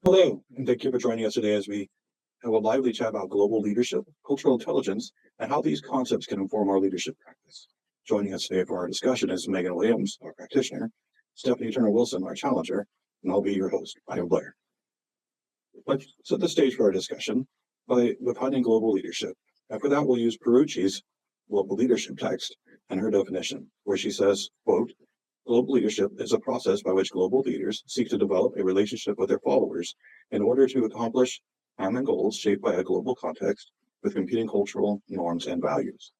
Hello, and thank you for joining us today as we have a lively chat about global leadership, cultural intelligence, and how these concepts can inform our leadership practice. Joining us today for our discussion is Megan Williams, our practitioner, Stephanie Turner Wilson, our challenger, and I'll be your host, Bryan. Let's set the stage for our discussion by defining global leadership. After that, we'll use Perucci's global leadership text and her definition, where she says, quote, global leadership is a process by which global leaders seek to develop a relationship with their followers in order to accomplish common goals shaped by a global context with competing cultural norms and values.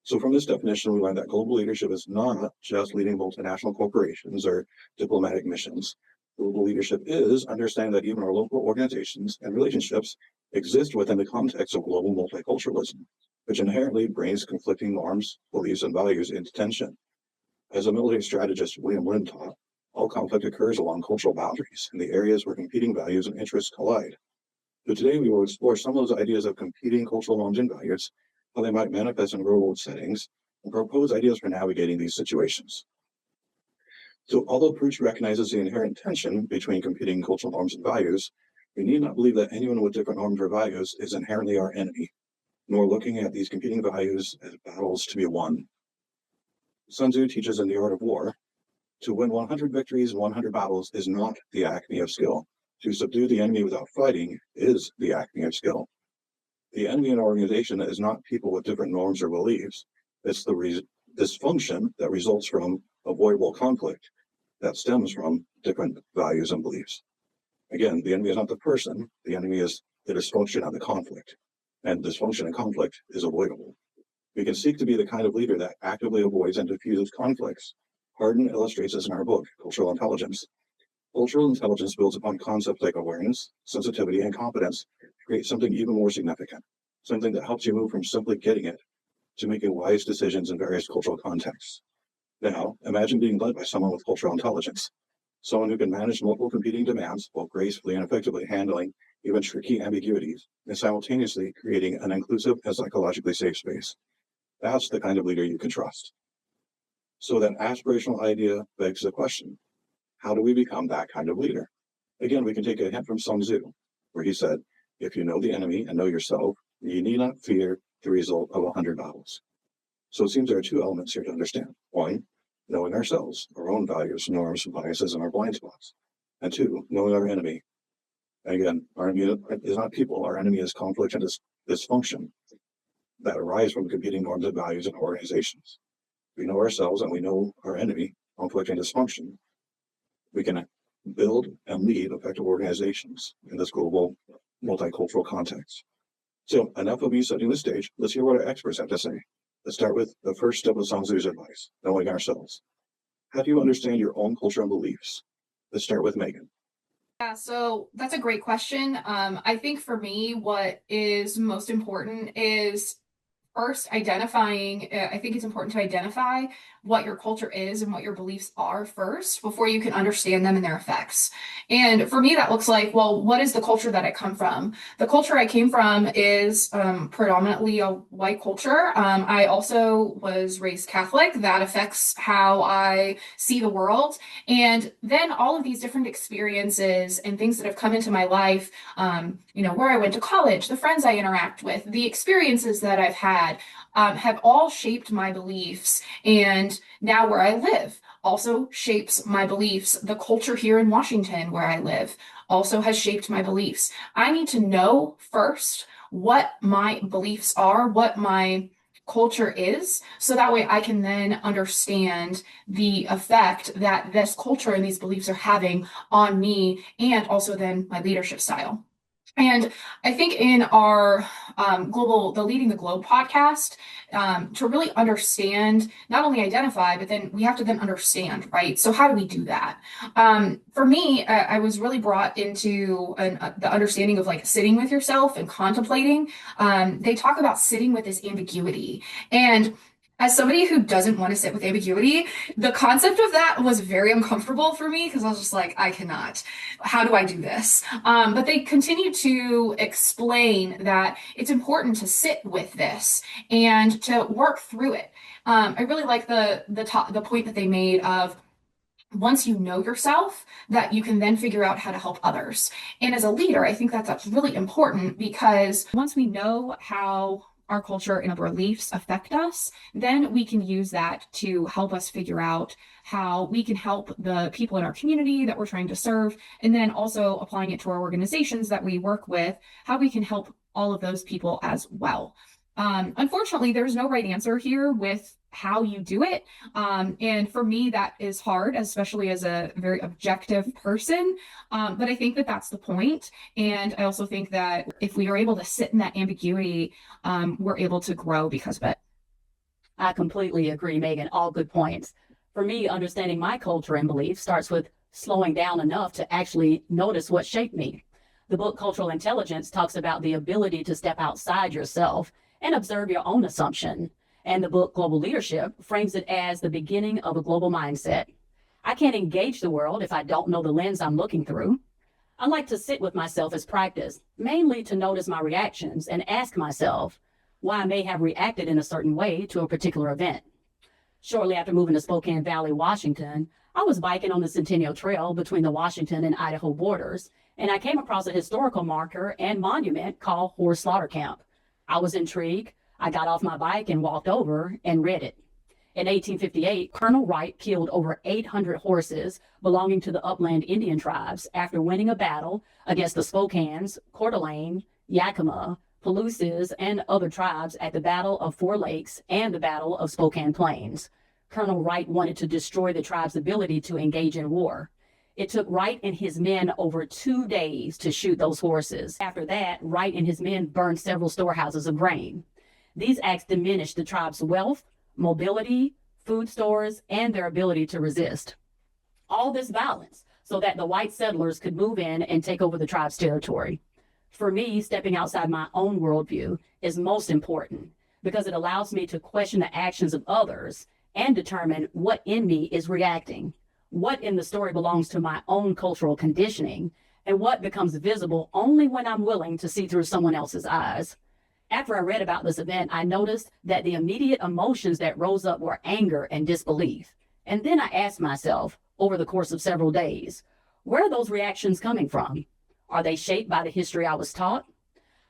So from this definition, we learn that global leadership is not just leading multinational corporations or diplomatic missions. Global leadership is understanding that even our local organizations and relationships exist within the context of global multiculturalism, which inherently brings conflicting norms, beliefs, and values into tension. As a military strategist William Lynn taught, all conflict occurs along cultural boundaries in the areas where competing values and interests collide. So today we will explore some of those ideas of competing cultural norms and values, how they might manifest in real-world settings, and propose ideas for navigating these situations. So although Perucci recognizes the inherent tension between competing cultural norms and values, we need not believe that anyone with different norms or values is inherently our enemy, nor looking at these competing values as battles to be won. Sun Tzu teaches in The Art of War, to win 100 victories and 100 battles is not the acme of skill. To subdue the enemy without fighting is the acme of skill. The enemy in an organization is not people with different norms or beliefs. It's the dysfunction that results from avoidable conflict that stems from different values and beliefs. Again, the enemy is not the person. The enemy is the dysfunction of the conflict. And dysfunction and conflict is avoidable. We can seek to be the kind of leader that actively avoids and diffuses conflicts. Hardin illustrates this in our book, Cultural Intelligence. Cultural intelligence builds upon concepts like awareness, sensitivity, and competence to create something even more significant, something that helps you move from simply getting it to making wise decisions in various cultural contexts. Now, imagine being led by someone with cultural intelligence, someone who can manage multiple competing demands while gracefully and effectively handling even tricky ambiguities and simultaneously creating an inclusive and psychologically safe space. That's the kind of leader you can trust. So that aspirational idea begs the question, how do we become that kind of leader? Again, we can take a hint from Sun Tzu, where he said, if you know the enemy and know yourself, you need not fear the result of 100 battles. So it seems there are two elements here to understand. One, knowing ourselves, our own values, norms, biases, and our blind spots. And two, knowing our enemy. And again, our enemy is not people. Our enemy is conflict and dysfunction that arise from competing norms and values in organizations. We know ourselves and we know our enemy, conflict and dysfunction. We can build and lead effective organizations in this global multicultural context. So enough of me setting the stage. Let's hear what our experts have to say. Let's start with the first step of Sun Tzu's advice, knowing ourselves. How do you understand your own culture and beliefs? Let's start with Megan. Yeah, so that's a great question. I think for me, what is most important is first identifying, I think it's important to identify what your culture is and what your beliefs are first before you can understand them and their effects. And for me, that looks like, well, what is the culture that I come from? The culture I came from is predominantly a white culture. I also was raised Catholic. That affects how I see the world. And then all of these different experiences and things that have come into my life, where I went to college, the friends I interact with, the experiences that I've had, have all shaped my beliefs. And now where I live also shapes my beliefs. The culture here in Washington, where I live, also has shaped my beliefs. I need to know first what my beliefs are, what my culture is, so that way I can then understand the effect that this culture and these beliefs are having on me and also then my leadership style. And I think in our the Leading the Globe podcast, to really understand, not only identify, but then we have to then understand, right? So how do we do that? For me, I was really brought into the understanding of like sitting with yourself and contemplating. They talk about sitting with this ambiguity. And as somebody who doesn't want to sit with ambiguity, the concept of that was very uncomfortable for me because I was just like, I cannot. How do I do this? But they continue to explain that it's important to sit with this and to work through it. I really like the point that they made of once you know yourself, that you can then figure out how to help others. And as a leader, I think that that's really important because once we know how our culture and our beliefs affect us, then we can use that to help us figure out how we can help the people in our community that we're trying to serve. And then also applying it to our organizations that we work with, how we can help all of those people as well. Unfortunately, there's no right answer here with how you do it. And for me, that is hard, especially as a very objective person. But I think that that's the point. And I also think that if we are able to sit in that ambiguity, we're able to grow because of it. I completely agree, Megan. All good points. For me, understanding my culture and beliefs starts with slowing down enough to actually notice what shaped me. The book Cultural Intelligence talks about the ability to step outside yourself and observe your own assumption. And the book Global Leadership frames it as the beginning of a global mindset. I can't engage the world if I don't know the lens I'm looking through. I like to sit with myself as practice, mainly to notice my reactions and ask myself why I may have reacted in a certain way to a particular event. Shortly after moving to Spokane Valley, Washington, I was biking on the Centennial Trail between the Washington and Idaho borders, and I came across a historical marker and monument called Horse Slaughter Camp. I was intrigued. I got off my bike and walked over and read it. In 1858, Colonel Wright killed over 800 horses belonging to the upland Indian tribes after winning a battle against the Spokanes, Coeur d'Alene, Yakima, Palousas, and other tribes at the Battle of Four Lakes and the Battle of Spokane Plains. Colonel Wright wanted to destroy the tribe's ability to engage in war. It took Wright and his men over 2 days to shoot those horses. After that, Wright and his men burned several storehouses of grain. These acts diminished the tribe's wealth, mobility, food stores, and their ability to resist. All this violence so that the white settlers could move in and take over the tribe's territory. For me, stepping outside my own worldview is most important because it allows me to question the actions of others and determine what in me is reacting, what in the story belongs to my own cultural conditioning, and what becomes visible only when I'm willing to see through someone else's eyes. After I read about this event, I noticed that the immediate emotions that rose up were anger and disbelief. And then I asked myself, over the course of several days, where are those reactions coming from? Are they shaped by the history I was taught?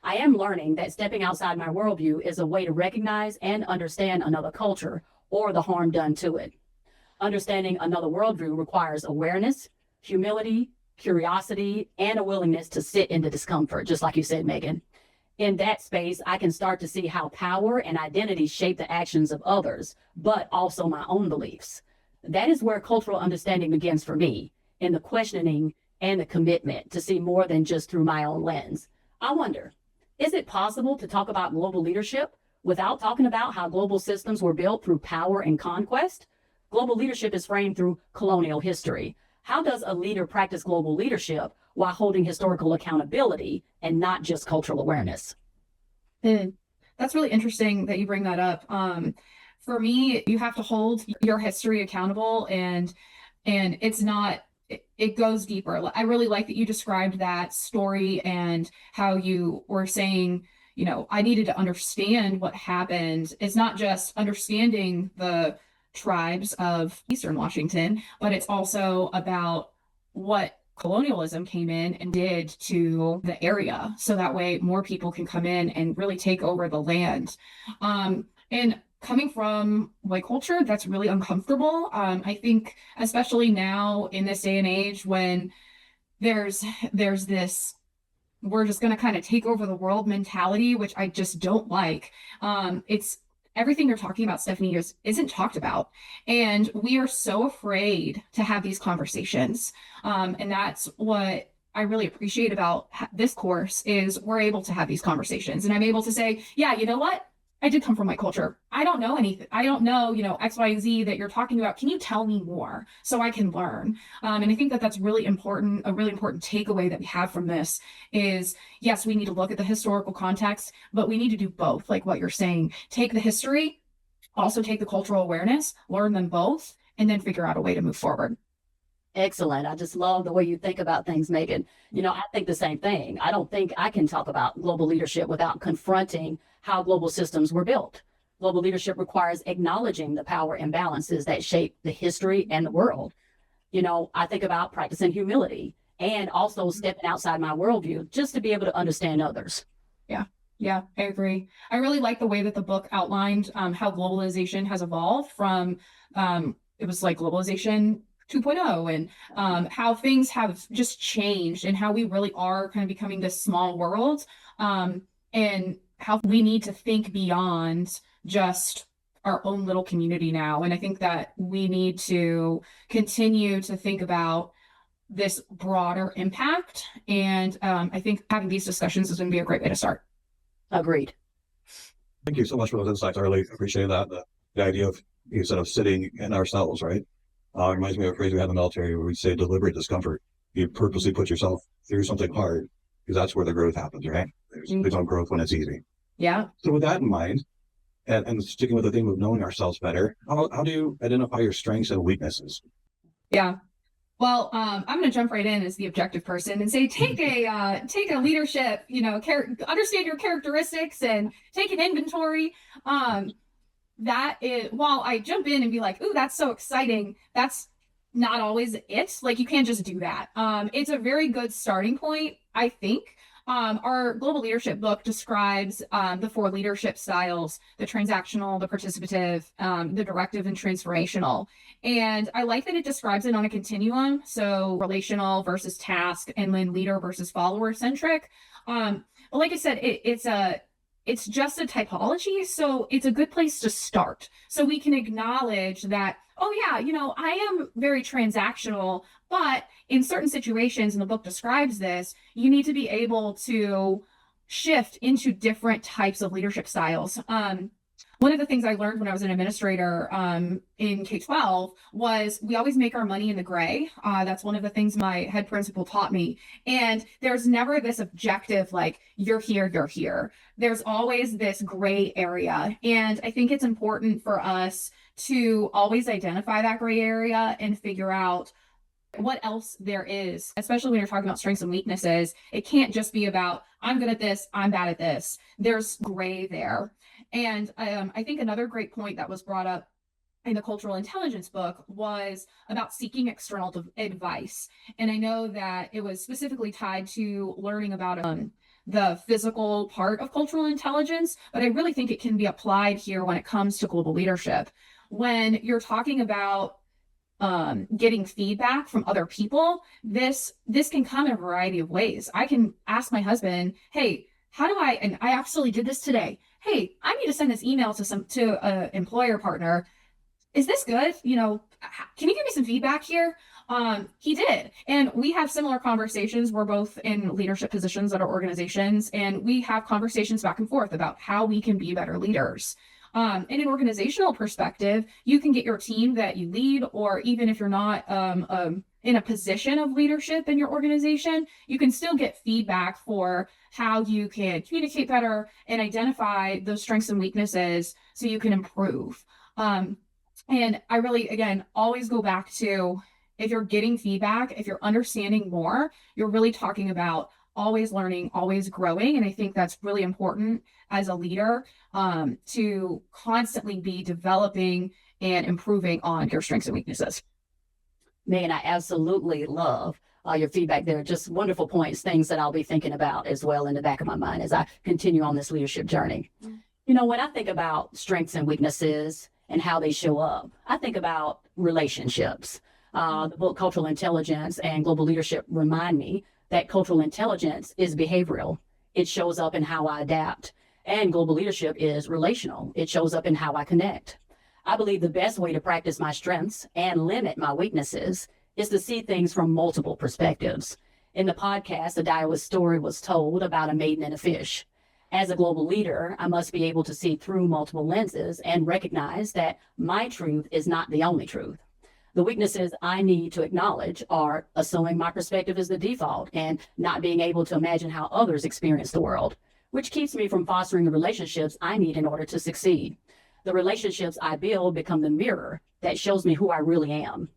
I am learning that stepping outside my worldview is a way to recognize and understand another culture or the harm done to it. Understanding another worldview requires awareness, humility, curiosity, and a willingness to sit in the discomfort, just like you said, Megan. In that space, I can start to see how power and identity shape the actions of others, but also my own beliefs. That is where cultural understanding begins for me, in the questioning and the commitment to see more than just through my own lens. I wonder, is it possible to talk about global leadership without talking about how global systems were built through power and conquest? Global leadership is framed through colonial history. How does a leader practice global leadership while holding historical accountability and not just cultural awareness? That's really interesting that you bring that up. For me, you have to hold your history accountable, and it's not, it goes deeper. I really like that you described that story and how you were saying, I needed to understand what happened. It's not just understanding the tribes of Eastern Washington, but it's also about what colonialism came in and did to the area. So that way more people can come in and really take over the land. And coming from white culture, that's really uncomfortable. I think especially now in this day and age when there's this, we're just going to kind of take over the world mentality, which I just don't like. It's everything you're talking about, Stephanie, isn't talked about. And we are so afraid to have these conversations. And that's what I really appreciate about this course is we're able to have these conversations. And I'm able to say, yeah, you know what? I did come from my culture. I don't know anything. I don't know, X, Y, Z that you're talking about. Can you tell me more so I can learn? And I think that that's really important. A really important takeaway that we have from this is, yes, we need to look at the historical context, but we need to do both. Like what you're saying, take the history, also take the cultural awareness, learn them both, and then figure out a way to move forward. Excellent. I just love the way you think about things, Megan. I think the same thing. I don't think I can talk about global leadership without confronting how global systems were built. Global leadership requires acknowledging the power imbalances that shape the history and the world. I think about practicing humility and also stepping outside my worldview just to be able to understand others. Yeah, I agree. I really like the way that the book outlined how globalization has evolved from it was like globalization 2.0 and how things have just changed and how we really are kind of becoming this small world and how we need to think beyond just our own little community now. And I think that we need to continue to think about this broader impact. And I think having these discussions is going to be a great way to start. Agreed. Thank you so much for those insights. I really appreciate that. The idea of you said of sitting in ourselves, right? Reminds me of a phrase we had in the military where we say deliberate discomfort. You purposely put yourself through something hard because that's where the growth happens, right? There's no growth when it's easy. Yeah. So with that in mind, and sticking with the theme of knowing ourselves better, how do you identify your strengths and weaknesses? Yeah. Well, I'm going to jump right in as the objective person and say, take a leadership, understand your characteristics and take an inventory. That is, while I jump in and be like, ooh, that's so exciting. That's not always it. Like, you can't just do that. It's a very good starting point, I think. Our global leadership book describes the 4 leadership styles: the transactional, the participative, the directive, and transformational. And I like that it describes it on a continuum. So relational versus task, and then leader versus follower centric. But like I said, it's just a typology. So it's a good place to start. So we can acknowledge that, oh yeah, I am very transactional, but in certain situations, and the book describes this, you need to be able to shift into different types of leadership styles. One of the things I learned when I was an administrator in K-12 was we always make our money in the gray. That's one of the things my head principal taught me. And there's never this objective like, you're here, you're here. There's always this gray area. And I think it's important for us to always identify that gray area and figure out what else there is, especially when you're talking about strengths and weaknesses. It can't just be about, I'm good at this, I'm bad at this. There's gray there. And I think another great point that was brought up in the cultural intelligence book was about seeking external advice. And I know that it was specifically tied to learning about the physical part of cultural intelligence, but I really think it can be applied here when it comes to global leadership. When you're talking about getting feedback from other people, this can come in a variety of ways. I can ask my husband, hey, and I actually did this today. Hey, I need to send this email to an employer partner. Is this good? Can you give me some feedback here? He did. And we have similar conversations. We're both in leadership positions at our organizations, and we have conversations back and forth about how we can be better leaders. In an organizational perspective, you can get your team that you lead, or even if you're not in a position of leadership in your organization, you can still get feedback for how you can communicate better and identify those strengths and weaknesses so you can improve. And I really, again, always go back to, if you're getting feedback, if you're understanding more, you're really talking about always learning, always growing. And I think that's really important as a leader, to constantly be developing and improving on your strengths and weaknesses. Megan, I absolutely love your feedback there. Just wonderful points, things that I'll be thinking about as well in the back of my mind as I continue on this leadership journey. When I think about strengths and weaknesses and how they show up, I think about relationships. The book Cultural Intelligence and Global Leadership remind me that cultural intelligence is behavioral. It shows up in how I adapt. And global leadership is relational. It shows up in how I connect. I believe the best way to practice my strengths and limit my weaknesses is to see things from multiple perspectives. In the podcast, a Daiwa story was told about a maiden and a fish. As a global leader, I must be able to see through multiple lenses and recognize that my truth is not the only truth. The weaknesses I need to acknowledge are assuming my perspective is the default and not being able to imagine how others experience the world, which keeps me from fostering the relationships I need in order to succeed. The relationships I build become the mirror that shows me who I really am.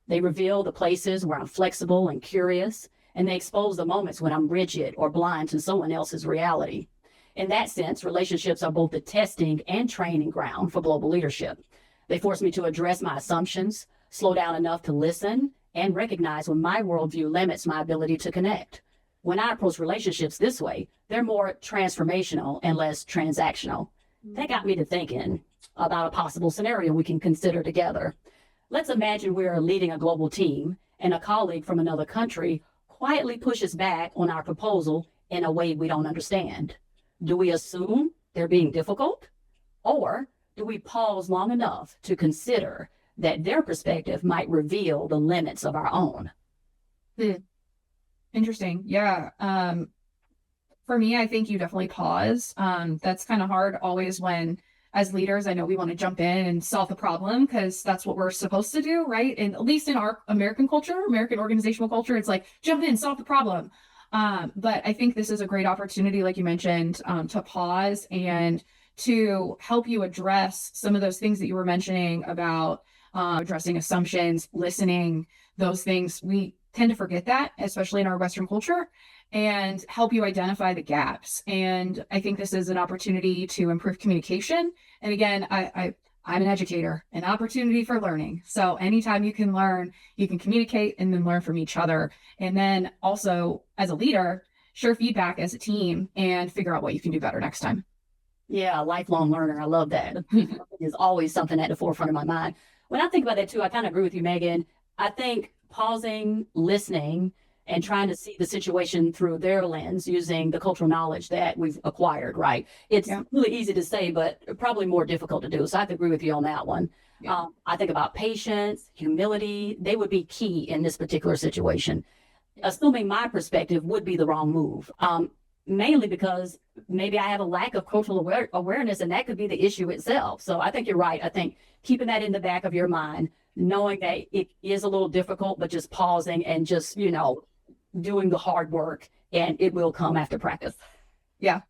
They reveal the places where I'm flexible and curious, and they expose the moments when I'm rigid or blind to someone else's reality. In that sense, relationships are both the testing and training ground for global leadership. They force me to address my assumptions, slow down enough to listen, and recognize when my worldview limits my ability to connect. When I approach relationships this way, they're more transformational and less transactional. That got me to thinking about a possible scenario we can consider together. Let's imagine we're leading a global team and a colleague from another country quietly pushes back on our proposal in a way we don't understand. Do we assume they're being difficult? Or do we pause long enough to consider that their perspective might reveal the limits of our own? Interesting. Yeah. For me, I think you definitely pause. That's kind of hard always when, as leaders, I know we want to jump in and solve the problem because that's what we're supposed to do, right? And at least in our American culture, American organizational culture, it's like jump in, solve the problem. But I think this is a great opportunity, like you mentioned, to pause and to help you address some of those things that you were mentioning about addressing assumptions, listening, those things. We tend to forget that, especially in our Western culture, and help you identify the gaps. And I think this is an opportunity to improve communication. And again, I'm an educator, an opportunity for learning. So anytime you can learn, you can communicate and then learn from each other. And then also as a leader, share feedback as a team and figure out what you can do better next time. Yeah, a lifelong learner. I love that. It's always something at the forefront of my mind. When I think about that too, I kind of agree with you, Megan. I think pausing, listening, and trying to see the situation through their lens using the cultural knowledge that we've acquired, right? It's really easy to say, but probably more difficult to do. So I have to agree with you on that one. Yeah. I think about patience, humility. They would be key in this particular situation. Assuming my perspective would be the wrong move. Mainly because maybe I have a lack of cultural awareness, and that could be the issue itself. So I think you're right. I think keeping that in the back of your mind, knowing that it is a little difficult, but just pausing and just, doing the hard work, and it will come after practice. Yeah.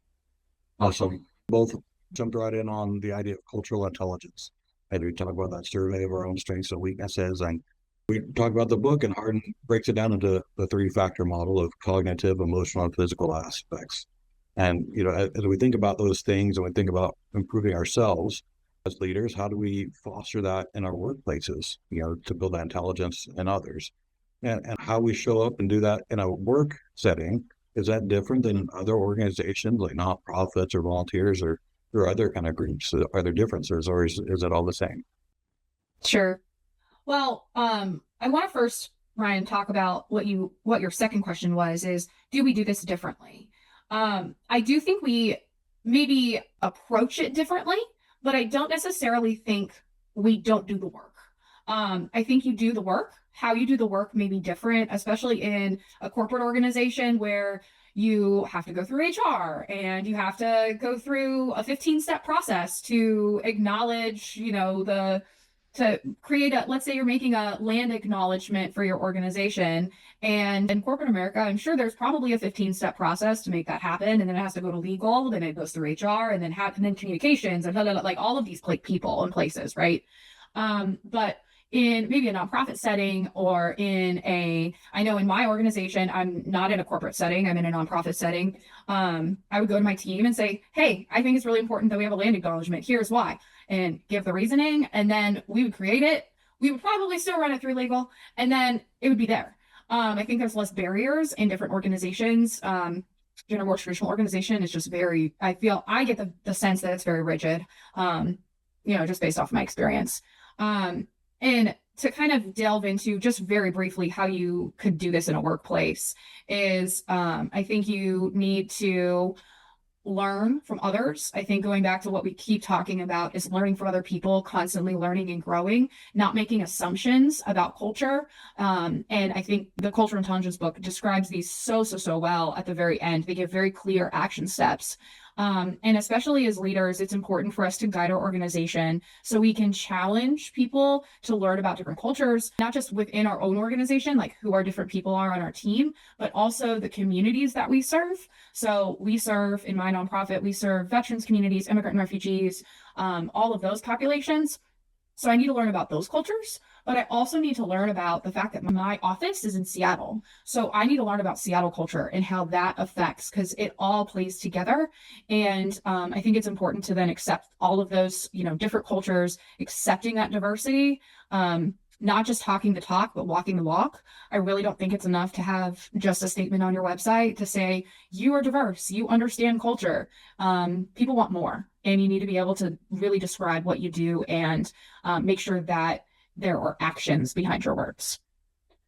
Awesome. Both jumped right in on the idea of cultural intelligence. And we talk about that survey of our own strengths and weaknesses. And we talk about the book, and Hardin breaks it down into the 3-factor model of cognitive, emotional, and physical aspects. And, as we think about those things and we think about improving ourselves as leaders, how do we foster that in our workplaces, to build that intelligence in others? And how we show up and do that in a work setting, is that different than in other organizations like nonprofits or volunteers or other kind of groups? Are there differences, or is it all the same? Sure. Well, I want to first, Ryan, talk about what your second question was, is do we do this differently? I do think we maybe approach it differently, but I don't necessarily think we don't do the work. I think you do the work. How you do the work may be different, especially in a corporate organization where you have to go through HR and you have to go through a 15-step process to acknowledge, to create let's say you're making a land acknowledgement for your organization. And in corporate America, I'm sure there's probably a 15-step process to make that happen. And then it has to go to legal, then it goes through HR, and then communications and like all of these people and places, right? But in maybe a nonprofit setting or I know in my organization, I'm not in a corporate setting, I'm in a nonprofit setting. I would go to my team and say, hey, I think it's really important that we have a land acknowledgement. Here's why, and give the reasoning. And then we would create it. We would probably still run it through legal, and then it would be there. I think there's less barriers in different organizations. In a more traditional organization, it's just I get the sense that it's very rigid, just based off my experience. And to kind of delve into just very briefly how you could do this in a workplace is, I think you need to learn from others. I think going back to what we keep talking about is learning from other people, constantly learning and growing, not making assumptions about culture. And I think the Cultural Intelligence book describes these so well at the very end. They give very clear action steps. And especially as leaders, it's important for us to guide our organization so we can challenge people to learn about different cultures, not just within our own organization, like who our different people are on our team, but also the communities that we serve. So we serve, in my nonprofit, we serve veterans communities, immigrant and refugees, all of those populations. So I need to learn about those cultures, but I also need to learn about the fact that my office is in Seattle. So I need to learn about Seattle culture and how that affects, because it all plays together. And I think it's important to then accept all of those, different cultures, accepting that diversity, not just talking the talk, but walking the walk. I really don't think it's enough to have just a statement on your website to say, you are diverse, you understand culture. People want more, and you need to be able to really describe what you do and make sure that there are actions behind your words.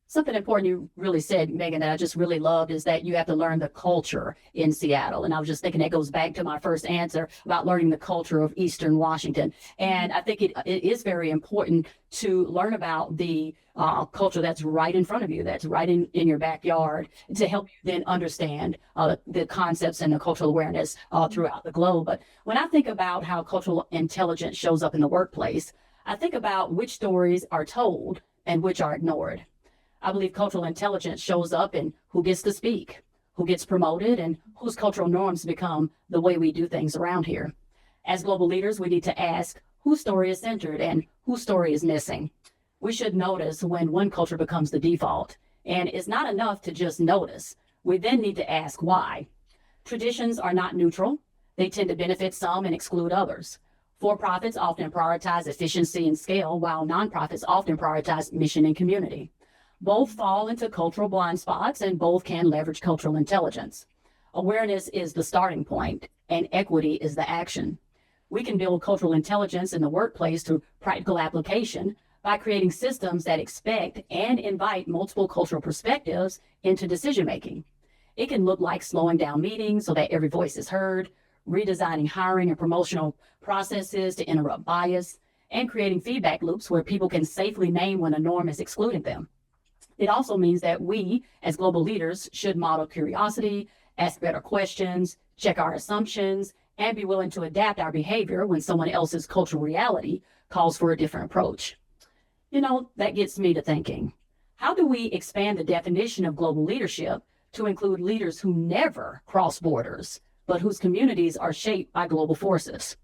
Something important you really said, Megan, that I just really loved is that you have to learn the culture in Seattle. And I was just thinking that goes back to my first answer about learning the culture of Eastern Washington. And I think it is very important to learn about the culture that's right in front of you, that's right in your backyard, to help you then understand the concepts and the cultural awareness throughout the globe. But when I think about how cultural intelligence shows up in the workplace, I think about which stories are told and which are ignored. I believe cultural intelligence shows up in who gets to speak, who gets promoted, and whose cultural norms become the way we do things around here. As global leaders, we need to ask whose story is centered and whose story is missing. We should notice when one culture becomes the default, and it's not enough to just notice. We then need to ask why. Traditions are not neutral. They tend to benefit some and exclude others. For-profits often prioritize efficiency and scale, while nonprofits often prioritize mission and community. Both fall into cultural blind spots, and both can leverage cultural intelligence. Awareness is the starting point, and equity is the action. We can build cultural intelligence in the workplace through practical application by creating systems that expect and invite multiple cultural perspectives into decision-making. It can look like slowing down meetings so that every voice is heard, redesigning hiring and promotional processes to interrupt bias, and creating feedback loops where people can safely name when a norm is excluding them. It also means that we, as global leaders, should model curiosity, ask better questions, check our assumptions, and be willing to adapt our behavior when someone else's cultural reality calls for a different approach. You know, that gets me to thinking, how do we expand the definition of global leadership to include leaders who never cross borders, but whose communities are shaped by global forces?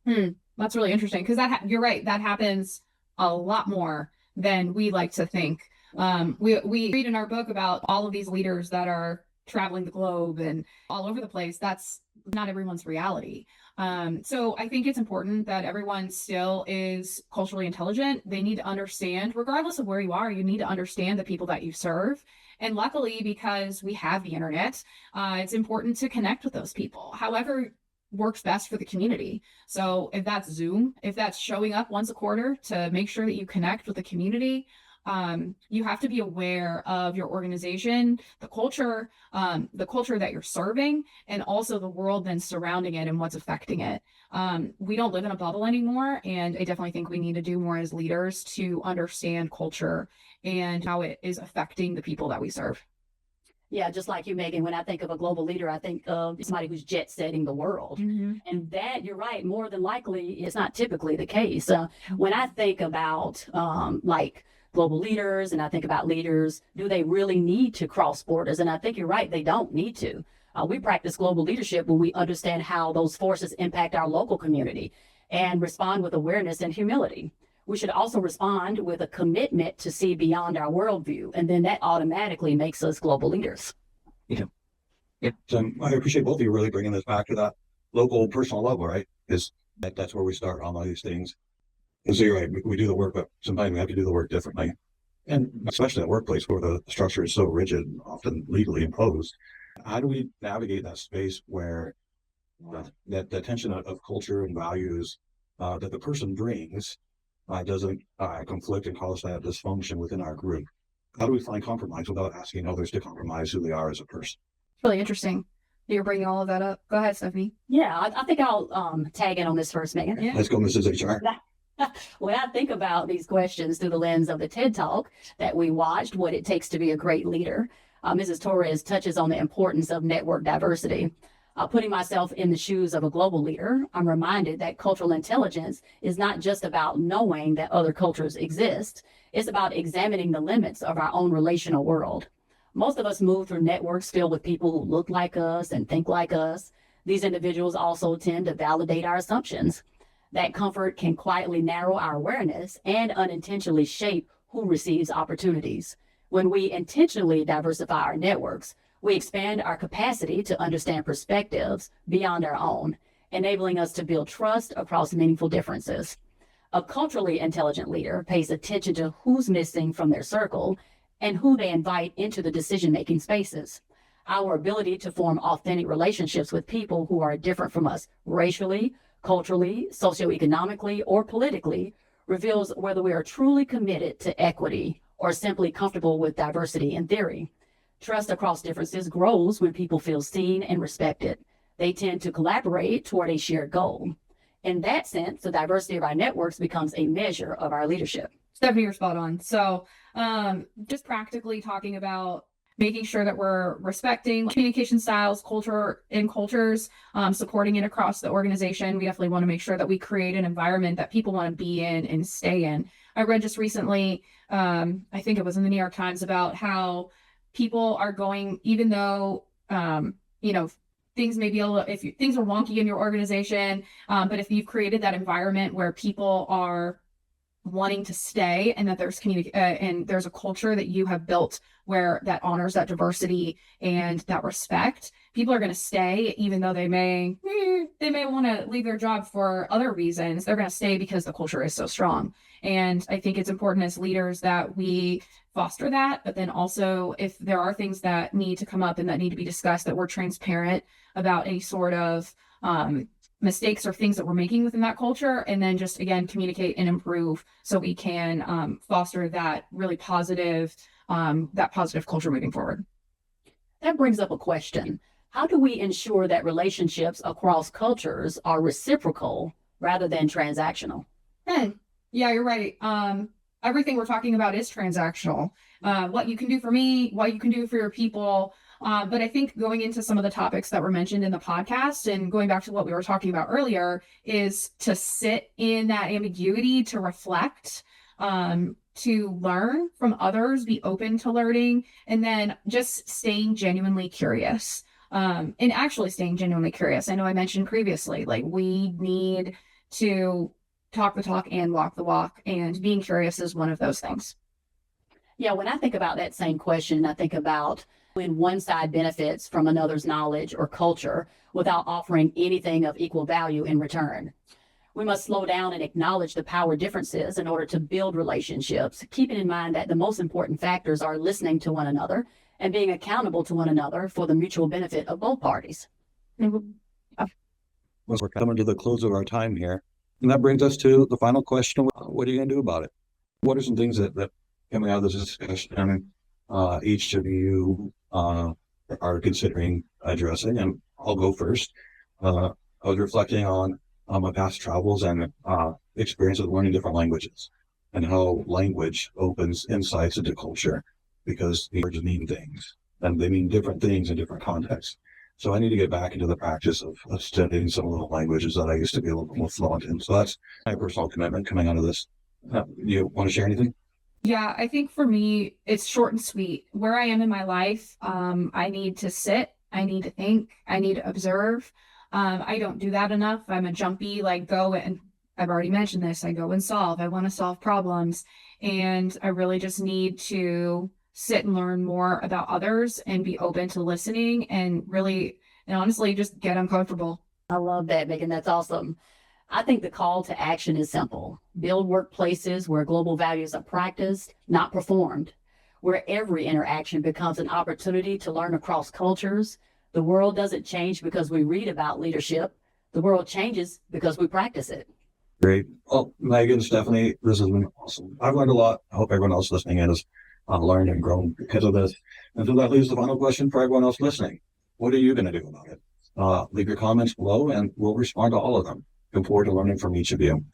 That's really interesting, because you're right, that happens a lot more than we like to think. We read in our book about all of these leaders that are traveling the globe and all over the place. That's not everyone's reality. So I think it's important that everyone still is culturally intelligent. They need to understand, regardless of where you are, you need to understand the people that you serve. And luckily, because we have the internet, it's important to connect with those people. However, works best for the community. So if that's Zoom, if that's showing up once a quarter to make sure that you connect with the community, you have to be aware of your organization, the culture that you're serving, and also the world then surrounding it and what's affecting it. We don't live in a bubble anymore, and I definitely think we need to do more as leaders to understand culture and how it is affecting the people that we serve. Yeah, just like you, Megan, when I think of a global leader, I think of somebody who's jet setting the world. And that, you're right, more than likely, it's not typically the case. When I think about like global leaders and I think about leaders, do they really need to cross borders? And I think you're right, they don't need to. We practice global leadership when we understand how those forces impact our local community and respond with awareness and humility. We should also respond with a commitment to see beyond our worldview, and then that automatically makes us global leaders. Yeah. So I appreciate both of you really bringing this back to that local personal level, right? Because that's where we start on all these things. And so you're right, we do the work, but sometimes we have to do the work differently. And especially in the workplace where the structure is so rigid, often legally imposed. How do we navigate that space where that tension of culture and values that the person brings doesn't conflict and cause that dysfunction within our group? How do we find compromise without asking others to compromise who they are as a person? Really interesting. You're bringing all of that up. Go ahead, Stephanie. Yeah, I think I'll tag in on this first, Megan. Yeah. Let's go, Mrs. HR. When I think about these questions through the lens of the TED Talk that we watched, What It Takes to Be a Great Leader, Mrs. Torres touches on the importance of network diversity. Putting myself in the shoes of a global leader, I'm reminded that cultural intelligence is not just about knowing that other cultures exist. It's about examining the limits of our own relational world. Most of us move through networks filled with people who look like us and think like us. These individuals also tend to validate our assumptions. That comfort can quietly narrow our awareness and unintentionally shape who receives opportunities. When we intentionally diversify our networks, we expand our capacity to understand perspectives beyond our own, enabling us to build trust across meaningful differences. A culturally intelligent leader pays attention to who's missing from their circle and who they invite into the decision-making spaces. Our ability to form authentic relationships with people who are different from us racially, culturally, socioeconomically, or politically reveals whether we are truly committed to equity or simply comfortable with diversity in theory. Trust across differences grows when people feel seen and respected. They tend to collaborate toward a shared goal. In that sense, the diversity of our networks becomes a measure of our leadership. Stephanie, you're spot on. So just practically talking about making sure that we're respecting communication styles, cultures, supporting it across the organization. We definitely want to make sure that we create an environment that people want to be in and stay in. I read just recently, I think it was in the New York Times, about how people are going, even though, things may be a little, things are wonky in your organization, but if you've created that environment where people are wanting to stay, and that there's and there's a culture that you have built where that honors that diversity and that respect, people are going to stay, even though they may want to leave their job for other reasons. They're going to stay because the culture is so strong. And I think it's important as leaders that we foster that, but then also if there are things that need to come up and that need to be discussed, that we're transparent about any sort of mistakes or things that we're making within that culture, and then just again communicate and improve so we can foster that really positive culture moving forward. That brings up a question. How do we ensure that relationships across cultures are reciprocal rather than transactional? Yeah, you're right. Everything we're talking about is transactional. What you can do for me, what you can do for your people. But I think going into some of the topics that were mentioned in the podcast and going back to what we were talking about earlier is to sit in that ambiguity, to reflect, to learn from others, be open to learning, and then just staying genuinely curious. And actually staying genuinely curious. I know I mentioned previously, like we need to talk the talk and walk the walk, and being curious is one of those things. Yeah, when I think about that same question, I think about when one side benefits from another's knowledge or culture without offering anything of equal value in return. We must slow down and acknowledge the power differences in order to build relationships, keeping in mind that the most important factors are listening to one another and being accountable to one another for the mutual benefit of both parties. We're coming to the close of our time here. And that brings us to the final question. What are you going to do about it? What are some things that coming out of this discussion, each of you are considering addressing? And I'll go first. I was reflecting on my past travels and experience with learning different languages and how language opens insights into culture, because the words mean things and they mean different things in different contexts. So I need to get back into the practice of studying some of the languages that I used to be a little bit more fluent in. So that's my personal commitment coming out of this. You want to share anything? Yeah, I think for me, it's short and sweet. Where I am in my life, I need to sit, I need to think, I need to observe. I don't do that enough. I'm a jumpy, go and I've already mentioned this. I go and solve. I want to solve problems. And I really just need to sit and learn more about others and be open to listening and really, and honestly, just get uncomfortable. I love that, Megan. That's awesome. I think the call to action is simple. Build workplaces where global values are practiced, not performed, where every interaction becomes an opportunity to learn across cultures. The world doesn't change because we read about leadership. The world changes because we practice it. Great. Well, Megan, Stephanie, this has been awesome. I've learned a lot. I hope everyone else listening in has learned and grown because of this. And so that leaves the final question for everyone else listening. What are you going to do about it? Leave your comments below and we'll respond to all of them. Look forward to learning from each of you.